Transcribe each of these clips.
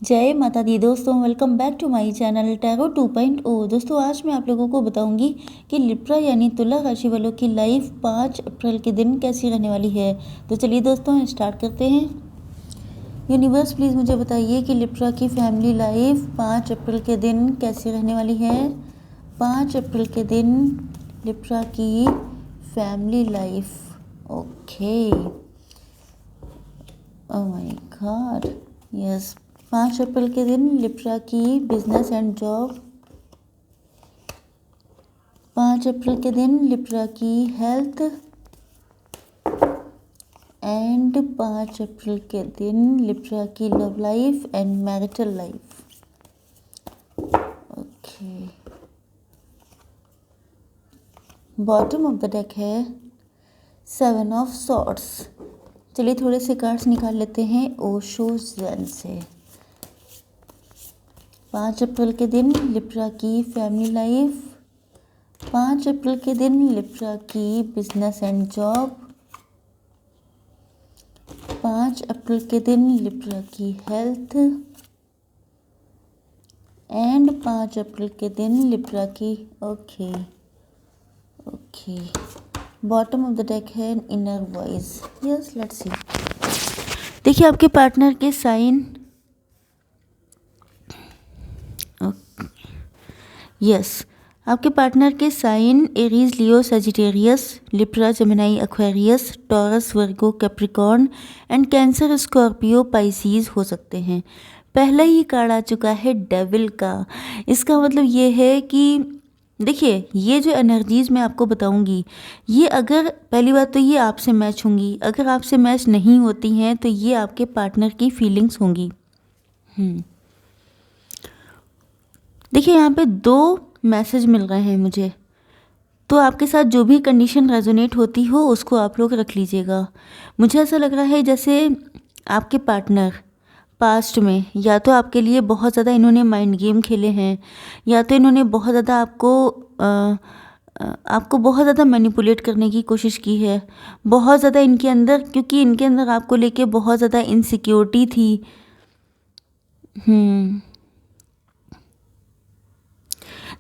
जय माता दी दोस्तों, welcome back to my channel tarot 2.0। दोस्तों आज मैं आप लोगों को बताऊंगी कि लिब्रा यानी तुला राशि वालों की लाइफ 5 अप्रैल के दिन कैसी रहने वाली है। तो चलिए दोस्तों स्टार्ट करते हैं। यूनिवर्स प्लीज़ मुझे बताइए कि लिब्रा की फैमिली लाइफ 5 अप्रैल के दिन कैसी रहने वाली है। 5 अप्रैल के दिन लिब्रा की family life. Okay, oh my God, yes. 5 अप्रैल के दिन लिब्रा की बिजनेस एंड जॉब। 5 अप्रैल के दिन लिब्रा की हेल्थ एंड 5 अप्रैल के दिन लिब्रा की love life and marital life. Okay, bottom of the deck है 7 ऑफ सॉर्ड्स। चलिए थोड़े से कार्ड्स निकाल लेते हैं ओशो ज़ेन से। 5 अप्रैल के दिन लिब्रा की फैमिली लाइफ। 5 अप्रैल के दिन लिब्रा की बिजनेस एंड जॉब। 5 अप्रैल के दिन लिब्रा की हेल्थ एंड 5 अप्रैल के दिन लिब्रा की okay bottom of the deck है inner voice. Yes, let's see. देखिए आपके पार्टनर के साइन। यस, आपके पार्टनर के sign Aries, Leo, Sagittarius, Libra, Gemini, Aquarius, Taurus, Virgo, Capricorn and Cancer, Scorpio, Pisces हो सकते हैं। पहला ही कार्ड आ चुका है डेविल का। इसका मतलब ये है कि देखिए ये जो एनर्जीज़ मैं आपको बताऊंगी, ये अगर पहली बात तो ये आपसे मैच होंगी, अगर आपसे मैच नहीं होती हैं तो ये आपके पार्टनर की फीलिंग्स होंगी। देखिए यहाँ पे 2 मैसेज मिल रहे हैं मुझे, तो आपके साथ जो भी कंडीशन रेजोनेट होती हो उसको आप लोग रख लीजिएगा। मुझे ऐसा लग रहा है जैसे आपके पार्टनर पास्ट में या तो आपके लिए बहुत ज़्यादा इन्होंने माइंड गेम खेले हैं, या तो इन्होंने बहुत ज़्यादा आपको बहुत ज़्यादा मैनिपुलेट करने की कोशिश की है। बहुत ज़्यादा इनके अंदर, क्योंकि इनके अंदर आपको लेके बहुत ज़्यादा इनसिक्योरिटी थी।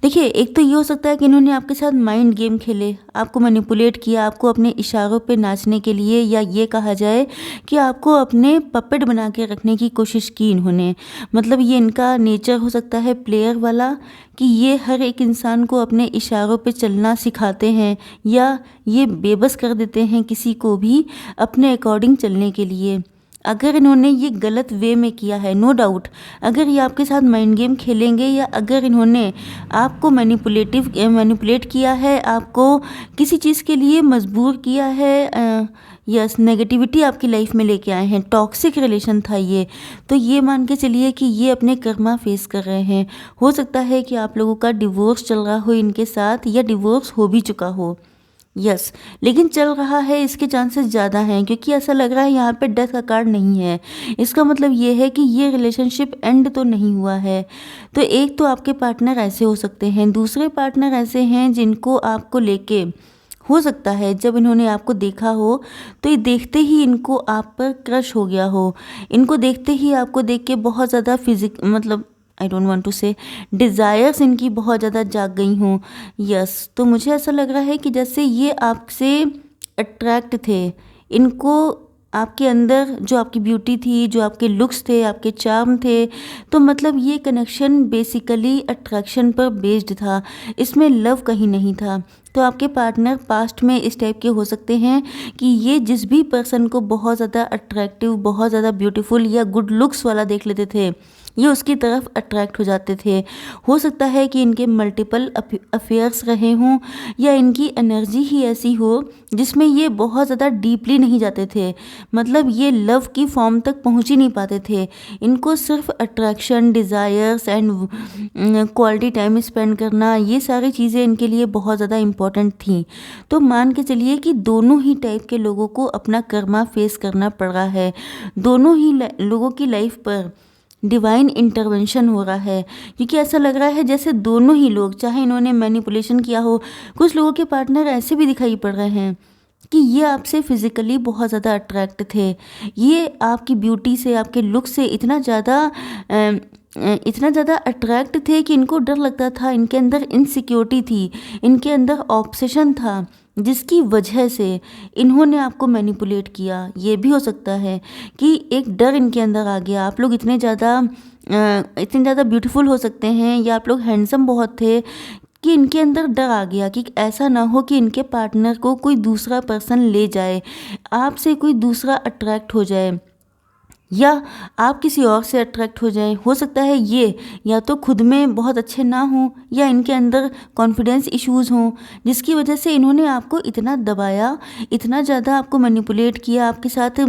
देखिए एक तो ये हो सकता है कि इन्होंने आपके साथ माइंड गेम खेले, आपको मैनिपुलेट किया, आपको अपने इशारों पे नाचने के लिए, या ये कहा जाए कि आपको अपने पपेट बना के रखने की कोशिश की इन्होंने। मतलब ये इनका नेचर हो सकता है प्लेयर वाला, कि ये हर एक इंसान को अपने इशारों पे चलना सिखाते हैं, या ये बेबस कर देते हैं किसी को भी अपने अकॉर्डिंग चलने के लिए। अगर इन्होंने ये गलत वे में किया है, नो डाउट, अगर ये आपके साथ माइंड गेम खेलेंगे, या अगर इन्होंने आपको मैनिपुलेट किया है, आपको किसी चीज़ के लिए मजबूर किया है, यस, नेगेटिविटी आपकी लाइफ में लेके आए हैं, टॉक्सिक रिलेशन था ये, तो ये मान के चलिए कि ये अपने कर्मा फेस कर रहे हैं। हो सकता है कि आप लोगों का डिवोर्स चल रहा हो इनके साथ, या डिवोर्स हो भी चुका हो। यस, लेकिन चल रहा है इसके चांसेस ज़्यादा हैं, क्योंकि ऐसा लग रहा है यहाँ पे डेथ का कार्ड नहीं है। इसका मतलब ये है कि ये रिलेशनशिप एंड तो नहीं हुआ है। तो एक तो आपके पार्टनर ऐसे हो सकते हैं, दूसरे पार्टनर ऐसे हैं जिनको आपको लेके हो सकता है जब इन्होंने आपको देखा हो तो ये देखते ही इनको आप पर क्रश हो गया हो, इनको देखते ही आपको देख के बहुत ज़्यादा मतलब आई डोंट वांट टू से डिज़ायर्स इनकी बहुत ज़्यादा जाग गई हों। यस, तो मुझे ऐसा लग रहा है कि जैसे ये आपसे अट्रैक्ट थे, इनको आपके अंदर जो आपकी ब्यूटी थी, जो आपके लुक्स थे, आपके चार्म थे, तो मतलब ये कनेक्शन बेसिकली अट्रैक्शन पर बेस्ड था, इसमें लव कहीं नहीं था। तो आपके पार्टनर पास्ट में इस टाइप के हो सकते हैं कि ये जिस भी पर्सन को बहुत ज़्यादा अट्रैक्टिव, बहुत ज़्यादा ब्यूटीफुल या गुड लुक्स वाला देख लेते थे, ये उसकी तरफ अट्रैक्ट हो जाते थे। हो सकता है कि इनके मल्टीपल अफेयर्स रहे हों, या इनकी एनर्जी ही ऐसी हो जिसमें ये बहुत ज़्यादा डीपली नहीं जाते थे, मतलब ये लव की फॉर्म तक पहुंच ही नहीं पाते थे। इनको सिर्फ attraction, desires and quality time spend करना, ये सारी चीज़ें इनके लिए बहुत ज़्यादा इम्पॉर्टेंट थी। तो मान के चलिए कि दोनों ही टाइप के लोगों को अपना कर्मा फेस करना पड़ रहा है, दोनों ही लोगों की लाइफ पर डिवाइन इंटरवेंशन हो रहा है, क्योंकि ऐसा लग रहा है जैसे दोनों ही लोग, चाहे इन्होंने मैनिपुलेशन किया हो, कुछ लोगों के पार्टनर ऐसे भी दिखाई पड़ रहे हैं कि ये आपसे फिज़िकली बहुत ज़्यादा अट्रैक्ट थे। ये आपकी ब्यूटी से, आपके लुक से इतना ज़्यादा अट्रैक्ट थे कि इनको डर लगता था, इनके अंदर इनसिक्योरिटी थी, इनके अंदर ऑब्सेशन था, जिसकी वजह से इन्होंने आपको मैनिपुलेट किया। ये भी हो सकता है कि एक डर इनके अंदर आ गया, आप लोग इतने ज़्यादा ब्यूटीफुल हो सकते हैं या आप लोग हैंडसम बहुत थे कि इनके अंदर डर आ गया कि ऐसा ना हो कि इनके पार्टनर को कोई दूसरा पर्सन ले जाए, आपसे कोई दूसरा अट्रैक्ट हो जाए या आप किसी और से अट्रैक्ट हो जाएं। हो सकता है ये या तो खुद में बहुत अच्छे ना हों या इनके अंदर कॉन्फिडेंस इश्यूज़ हों, जिसकी वजह से इन्होंने आपको इतना दबाया, इतना ज़्यादा आपको मैनिपुलेट किया, आपके साथ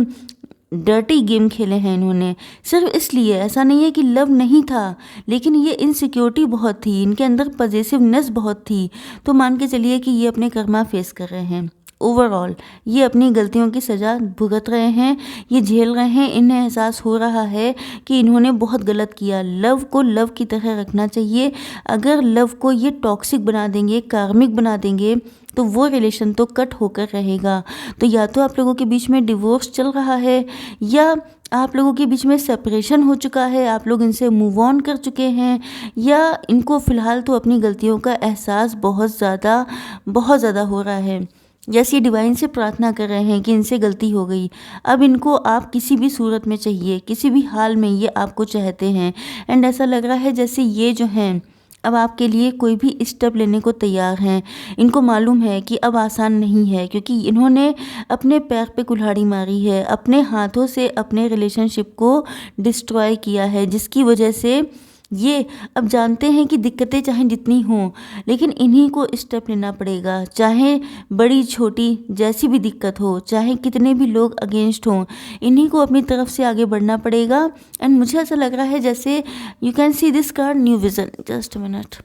डर्टी गेम खेले हैं इन्होंने। सिर्फ इसलिए, ऐसा नहीं है कि लव नहीं था, लेकिन ये इनसिक्योरिटी बहुत थी, इनके अंदर पजेसिवनेस बहुत थी। तो मान के चलिए कि ये अपने कर्मा फेस कर रहे हैं। ओवरऑल ये अपनी गलतियों की सज़ा भुगत रहे हैं, ये झेल रहे हैं। इन्हें एहसास हो रहा है कि इन्होंने बहुत गलत किया। लव को लव की तरह रखना चाहिए। अगर लव को ये टॉक्सिक बना देंगे, कार्मिक बना देंगे, तो वो रिलेशन तो कट होकर रहेगा। तो या तो आप लोगों के बीच में डिवोर्स चल रहा है या आप लोगों के बीच में सेपरेशन हो चुका है, आप लोग इनसे मूव ऑन कर चुके हैं, या इनको फ़िलहाल तो अपनी गलतियों का एहसास बहुत ज़्यादा हो रहा है। जैसे ये डिवाइन से प्रार्थना कर रहे हैं कि इनसे गलती हो गई, अब इनको आप किसी भी सूरत में चाहिए, किसी भी हाल में ये आपको चाहते हैं। एंड ऐसा लग रहा है जैसे ये जो हैं अब आपके लिए कोई भी स्टेप लेने को तैयार हैं। इनको मालूम है कि अब आसान नहीं है, क्योंकि इन्होंने अपने पैर पे कुल्हाड़ी मारी है, अपने हाथों से अपने रिलेशनशिप को डिस्ट्रॉय किया है, जिसकी वजह से ये अब जानते हैं कि दिक्कतें चाहे जितनी हों, लेकिन इन्हीं को स्टेप लेना पड़ेगा। चाहे बड़ी छोटी जैसी भी दिक्कत हो, चाहे कितने भी लोग अगेंस्ट हों, इन्हीं को अपनी तरफ से आगे बढ़ना पड़ेगा। एंड मुझे ऐसा लग रहा है जैसे you can see this card new vision. Just a minute,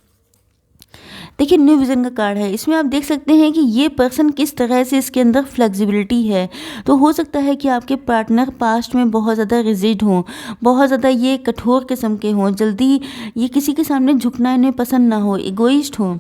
देखिए न्यू विज़न का कार्ड है। इसमें आप देख सकते हैं कि ये पर्सन किस तरह से इसके अंदर फ्लेक्सिबिलिटी है। तो हो सकता है कि आपके पार्टनर पास्ट में बहुत ज़्यादा रिजिड हों, बहुत ज़्यादा ये कठोर किस्म के हों, जल्दी ये किसी के सामने झुकना इन्हें पसंद ना हो, इगोइस्ट हों।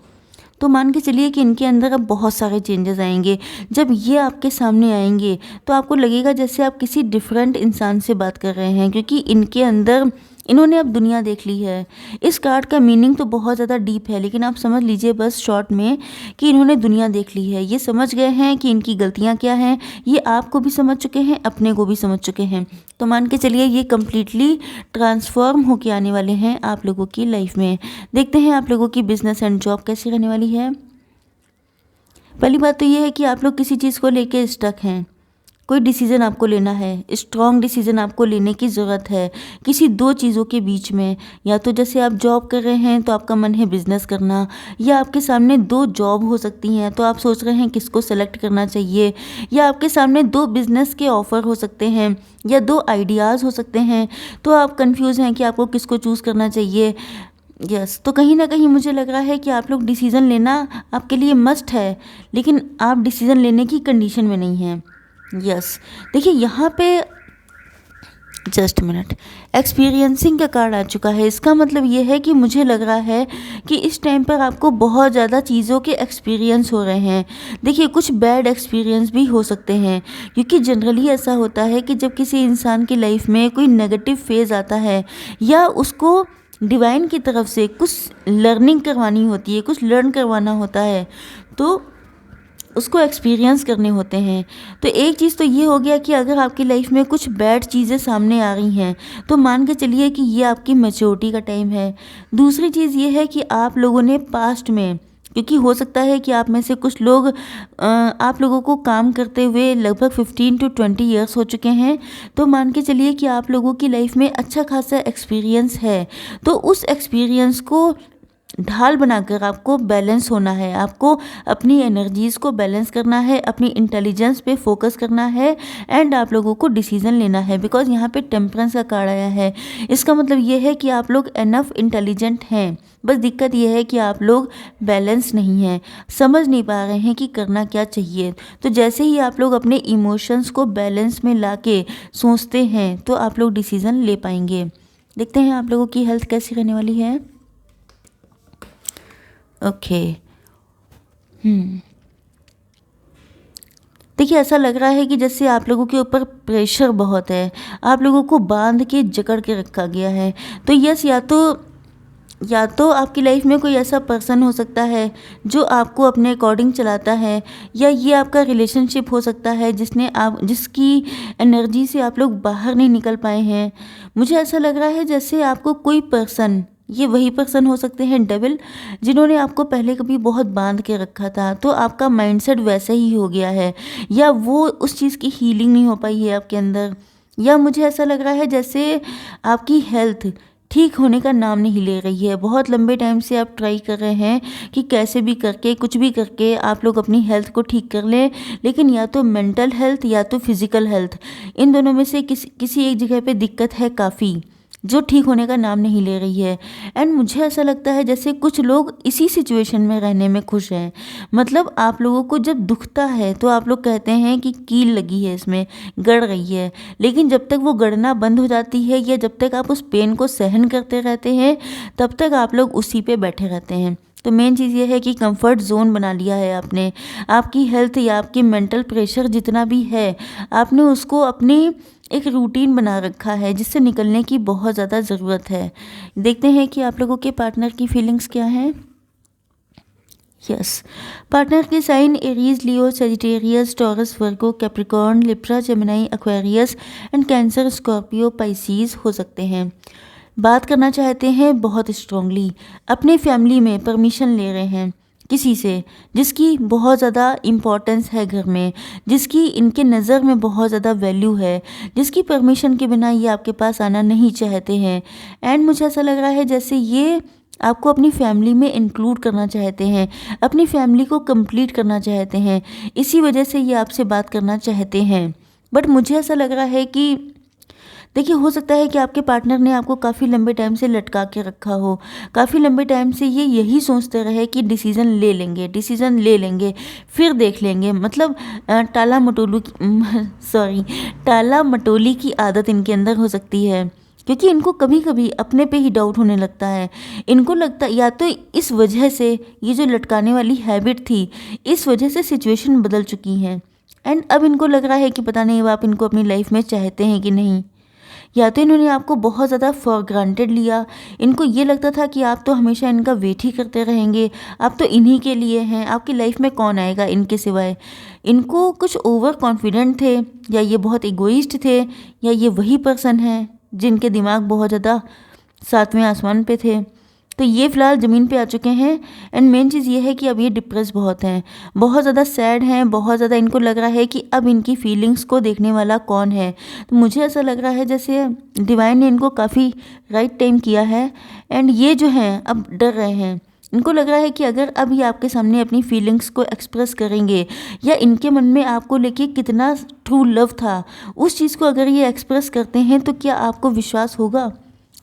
तो मान के चलिए कि इनके अंदर अब बहुत सारे चेंजेस आएंगे। जब ये आपके सामने आएंगे तो आपको लगेगा जैसे आप किसी डिफरेंट इंसान से बात कर रहे हैं, क्योंकि इनके अंदर इन्होंने अब दुनिया देख ली है। इस कार्ड का मीनिंग तो बहुत ज़्यादा डीप है, लेकिन आप समझ लीजिए बस शॉर्ट में कि इन्होंने दुनिया देख ली है। ये समझ गए हैं कि इनकी गलतियाँ क्या हैं। ये आपको भी समझ चुके हैं, अपने को भी समझ चुके हैं। तो मान के चलिए ये कम्प्लीटली ट्रांसफॉर्म होके आने वाले हैं आप लोगों की लाइफ में। देखते हैं आप लोगों की बिजनेस एंड जॉब कैसी रहने वाली है। पहली बात तो ये है कि आप लोग किसी चीज़ को लेके स्टक हैं। कोई डिसीज़न आपको लेना है, स्ट्रॉन्ग डिसीज़न आपको लेने की ज़रूरत है किसी दो चीज़ों के बीच में। या तो जैसे आप जॉब कर रहे हैं तो आपका मन है बिज़नेस करना, या आपके सामने दो जॉब हो सकती हैं तो आप सोच रहे हैं किसको सेलेक्ट करना चाहिए, या आपके सामने दो बिज़नेस के ऑफ़र हो सकते हैं या दो आइडियाज़ हो सकते हैं, तो आप कंफ्यूज हैं कि आपको किसको चूज़ करना चाहिए। यस, तो कहीं ना कहीं मुझे लग रहा है कि आप लोग डिसीज़न लेना आपके लिए मस्ट है, लेकिन आप डिसीज़न लेने की कंडीशन में नहीं हैं। यस, देखिए यहाँ पे जस्ट मिनट, एक्सपीरियंसिंग का कार्ड आ चुका है। इसका मतलब ये है कि मुझे लग रहा है कि इस टाइम पर आपको बहुत ज़्यादा चीज़ों के एक्सपीरियंस हो रहे हैं। देखिए कुछ बैड एक्सपीरियंस भी हो सकते हैं, क्योंकि जनरली ऐसा होता है कि जब किसी इंसान की लाइफ में कोई नेगेटिव फेज़ आता है या उसको डिवाइन की तरफ से कुछ लर्निंग करवानी होती है, कुछ लर्न करवाना होता है, तो उसको एक्सपीरियंस करने होते हैं। तो एक चीज़ तो ये हो गया कि अगर आपकी लाइफ में कुछ बैड चीज़ें सामने आ रही हैं तो मान के चलिए कि ये आपकी मैच्योरिटी का टाइम है। दूसरी चीज़ ये है कि आप लोगों ने पास्ट में, क्योंकि हो सकता है कि आप में से कुछ लोग आप लोगों को काम करते हुए लगभग 15 to 20 ईयर्स हो चुके हैं, तो मान के चलिए कि आप लोगों की लाइफ में अच्छा खासा एक्सपीरियंस है। तो उस एक्सपीरियंस को ढाल बनाकर आपको बैलेंस होना है, आपको अपनी एनर्जीज़ को बैलेंस करना है, अपनी इंटेलिजेंस पे फोकस करना है एंड आप लोगों को डिसीजन लेना है। बिकॉज यहाँ पे टेम्परेंस का कार्ड आया है। इसका मतलब ये है कि आप लोग एनफ इंटेलिजेंट हैं, बस दिक्कत यह है कि आप लोग बैलेंस नहीं हैं, समझ नहीं पा रहे हैं कि करना क्या चाहिए। तो जैसे ही आप लोग अपने इमोशंस को बैलेंस में ला के सोचते हैं तो आप लोग डिसीज़न ले पाएंगे। देखते हैं आप लोगों की हेल्थ कैसी रहने वाली है। ओके, देखिए ऐसा लग रहा है कि जैसे आप लोगों के ऊपर प्रेशर बहुत है, आप लोगों को बांध के जकड़ के रखा गया है। तो यस, या तो आपकी लाइफ में कोई ऐसा पर्सन हो सकता है जो आपको अपने अकॉर्डिंग चलाता है, या ये आपका रिलेशनशिप हो सकता है जिसकी एनर्जी से आप लोग बाहर नहीं निकल पाए हैं। मुझे ऐसा लग रहा है जैसे आपको कोई पर्सन, ये वही पर्सन हो सकते हैं डेविल, जिन्होंने आपको पहले कभी बहुत बांध के रखा था, तो आपका माइंडसेट वैसा ही हो गया है, या वो उस चीज़ की हीलिंग नहीं हो पाई है आपके अंदर। या मुझे ऐसा लग रहा है जैसे आपकी हेल्थ ठीक होने का नाम नहीं ले रही है। बहुत लंबे टाइम से आप ट्राई कर रहे हैं कि कैसे भी करके, कुछ भी करके आप लोग अपनी हेल्थ को ठीक कर लें, लेकिन या तो मेंटल हेल्थ या तो फिजिकल हेल्थ, इन दोनों में से किसी एक जगह पे दिक्कत है काफ़ी, जो ठीक होने का नाम नहीं ले रही है। एंड मुझे ऐसा लगता है जैसे कुछ लोग इसी सिचुएशन में रहने में खुश हैं। मतलब आप लोगों को जब दुखता है तो आप लोग कहते हैं कि कील लगी है, इसमें गड़ रही है, लेकिन जब तक वो गड़ना बंद हो जाती है या जब तक आप उस पेन को सहन करते रहते हैं, तब तक आप लोग उसी पे बैठे रहते हैं। तो मेन चीज़ ये है कि कंफर्ट जोन बना लिया है आपने। आपकी हेल्थ या आपकी मेंटल प्रेशर जितना भी है, आपने उसको अपनी एक रूटीन बना रखा है, जिससे निकलने की बहुत ज़्यादा ज़रूरत है। देखते हैं कि आप लोगों के पार्टनर की फीलिंग्स क्या हैं। यस, पार्टनर के sign Aries, Leo, Sagittarius, Taurus, Virgo, Capricorn, Libra, Gemini, Aquarius and Cancer, Scorpio, Pisces हो सकते हैं। बात करना चाहते हैं बहुत स्ट्रांगली, अपने फैमिली में परमिशन ले रहे हैं किसी से जिसकी बहुत ज़्यादा इम्पोर्टेंस है घर में, जिसकी इनके नज़र में बहुत ज़्यादा वैल्यू है, जिसकी परमिशन के बिना ये आपके पास आना नहीं चाहते हैं। एंड मुझे ऐसा लग रहा है जैसे ये आपको अपनी फैमिली में इंक्लूड करना चाहते हैं, अपनी फैमिली को कंप्लीट करना चाहते हैं, इसी वजह से ये आपसे बात करना चाहते हैं। बट मुझे ऐसा लग रहा है कि देखिए, हो सकता है कि आपके पार्टनर ने आपको काफ़ी लंबे टाइम से लटका के रखा हो, काफ़ी लंबे टाइम से ये यही सोचते रहे कि डिसीज़न ले लेंगे, फिर देख लेंगे। मतलब टाला मटोली की आदत इनके अंदर हो सकती है, क्योंकि इनको कभी कभी अपने पे ही डाउट होने लगता है। इनको लगता या तो इस वजह से, ये जो लटकाने वाली हैबिट थी, इस वजह से सिचुएशन बदल चुकी हैं। एंड अब इनको लग रहा है कि पता नहीं अब आप इनको अपनी लाइफ में चाहते हैं कि नहीं। या तो इन्होंने आपको बहुत ज़्यादा फॉर ग्रांटेड लिया, इनको ये लगता था कि आप तो हमेशा इनका वेट ही करते रहेंगे, आप तो इन्हीं के लिए हैं, आपकी लाइफ में कौन आएगा इनके सिवाय। इनको कुछ ओवर कॉन्फिडेंट थे, या ये बहुत इगोइस्ट थे, या ये वही पर्सन है जिनके दिमाग बहुत ज़्यादा सातवें आसमान पे थे। तो ये फ़िलहाल ज़मीन पे आ चुके हैं। एंड मेन चीज़ ये है कि अब ये डिप्रेस बहुत हैं, बहुत ज़्यादा सैड हैं, बहुत ज़्यादा इनको लग रहा है कि अब इनकी फीलिंग्स को देखने वाला कौन है। तो मुझे ऐसा लग रहा है जैसे डिवाइन ने इनको काफ़ी राइट टाइम किया है। एंड ये जो हैं अब डर रहे हैं, इनको लग रहा है कि अगर अब ये आपके सामने अपनी फीलिंग्स को एक्सप्रेस करेंगे, या इनके मन में आपको लेके कितना ट्रू लव था, उस चीज़ को अगर ये एक्सप्रेस करते हैं, तो क्या आपको विश्वास होगा?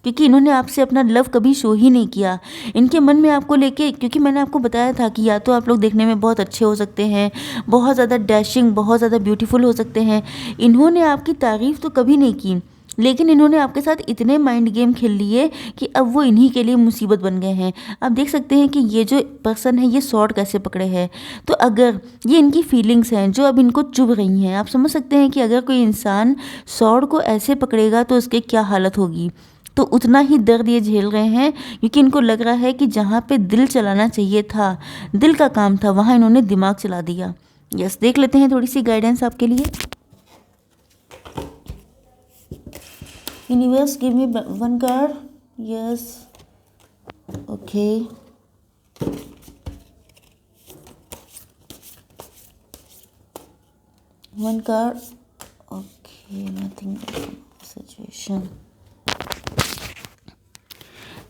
क्योंकि इन्होंने आपसे अपना लव कभी शो ही नहीं किया। इनके मन में आपको लेके, क्योंकि मैंने आपको बताया था कि या तो आप लोग देखने में बहुत अच्छे हो सकते हैं, बहुत ज़्यादा डैशिंग, बहुत ज़्यादा ब्यूटीफुल हो सकते हैं। इन्होंने आपकी तारीफ़ तो कभी नहीं की, लेकिन इन्होंने आपके साथ इतने माइंड गेम खेल लिए कि अब वो इन्हीं के लिए मुसीबत बन गए हैं। आप देख सकते हैं कि ये जो पर्सन है, ये सॉर्ड कैसे पकड़े हैं। तो अगर ये इनकी फीलिंग्स हैं जो अब इनको चुभ रही हैं, आप समझ सकते हैं कि अगर कोई इंसान सॉर्ड को ऐसे पकड़ेगा तो उसकी क्या हालत होगी। तो उतना ही दर्द ये झेल रहे हैं, क्योंकि इनको लग रहा है कि जहाँ पे दिल चलाना चाहिए था, दिल का काम था, वहाँ इन्होंने दिमाग चला दिया। यस, देख लेते हैं थोड़ी सी गाइडेंस आपके लिए। Universe give me one card. Yes, okay, one card. Okay, nothing situation.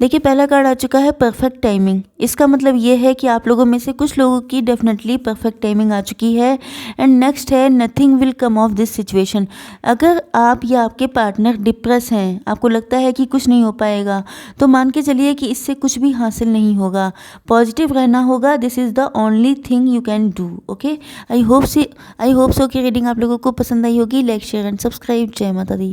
देखिए, पहला कार्ड आ चुका है परफेक्ट टाइमिंग। इसका मतलब ये है कि आप लोगों में से कुछ लोगों की डेफिनेटली परफेक्ट टाइमिंग आ चुकी है। एंड नेक्स्ट है nothing will come of this situation. अगर आप या आपके पार्टनर डिप्रेस हैं, आपको लगता है कि कुछ नहीं हो पाएगा, तो मान के चलिए कि इससे कुछ भी हासिल नहीं होगा। पॉजिटिव रहना होगा, this is the only thing you can do. Okay, I hope so कि रीडिंग आप लोगों को पसंद आई होगी। Like, share and subscribe. जय माता दी।